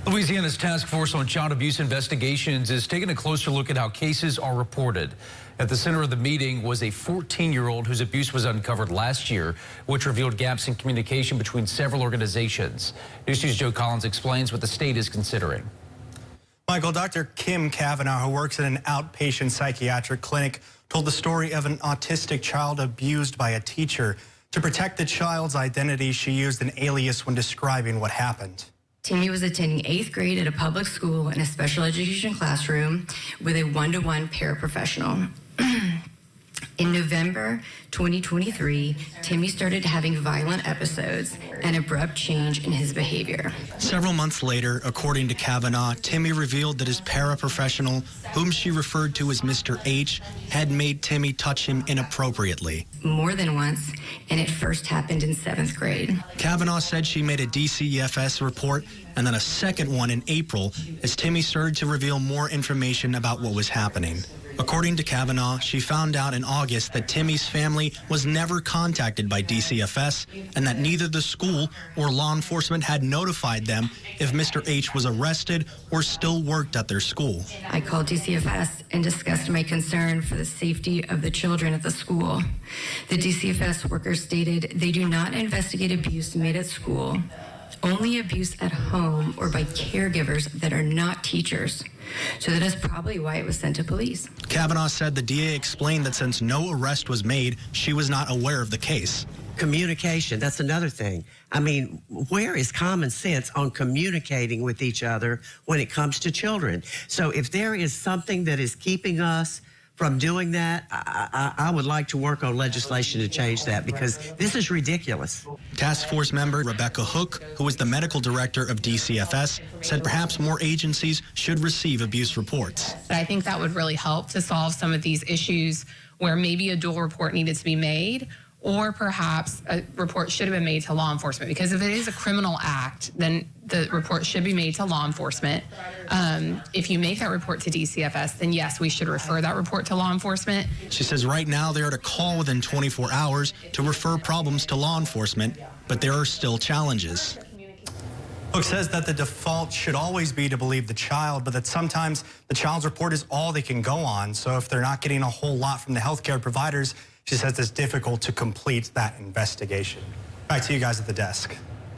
Louisiana's Task Force on Child Abuse Investigations is taking a closer look at how cases are reported. At the center of the meeting was a 14-year-old whose abuse was uncovered last year, which revealed gaps in communication between several organizations. News Joe Collins explains what the state is considering. Michael, Dr. Kim Kavanaugh, who works at an outpatient psychiatric clinic, told the story of an autistic child abused by a teacher. To protect the child's identity, she used an alias when describing what happened. Timmy was attending 8th grade at a public school in a special education classroom with a one-to-one paraprofessional. In November 2023, Timmy started having violent episodes and abrupt change in his behavior. Several months later, according to Kavanaugh, Timmy revealed that his paraprofessional, whom she referred to as Mr. H, had made Timmy touch him inappropriately. More than once, and it first happened in 7th grade. Kavanaugh said she made a DCFS report and then a second one in April as Timmy started to reveal more information about what was happening. According to Kavanaugh, she found out in August that Timmy's family was never contacted by DCFS and that neither the school or law enforcement had notified them if Mr. H was arrested or still worked at their school. I called DCFS and discussed my concern for the safety of the children at the school. The DCFS workers stated they do not investigate abuse made at school, only abuse at home or by caregivers that are not teachers. So that is probably why it was sent to police. Kavanaugh said the DA explained that since no arrest was made, she was not aware of the case. Communication, that's another thing. I mean, where is common sense on communicating with each other when it comes to children? So if there is something that is keeping us from doing that, I would like to work on legislation to change that because this is ridiculous. Task Force member Rebecca Hook, who is the medical director of DCFS, said perhaps more agencies should receive abuse reports. I think that would really help to solve some of these issues where maybe a dual report needed to be made, or perhaps a report should have been made to law enforcement, because if it is a criminal act, then the report should be made to law enforcement. If you make that report to DCFS, then yes, we should refer that report to law enforcement. She says right now they are to call within 24 hours to refer problems to law enforcement, but there are still challenges. Hook says that the default should always be to believe the child, but that sometimes the child's report is all they can go on. So if they're not getting a whole lot from the healthcare providers, she says it's difficult to complete that investigation. Back to you guys at the desk.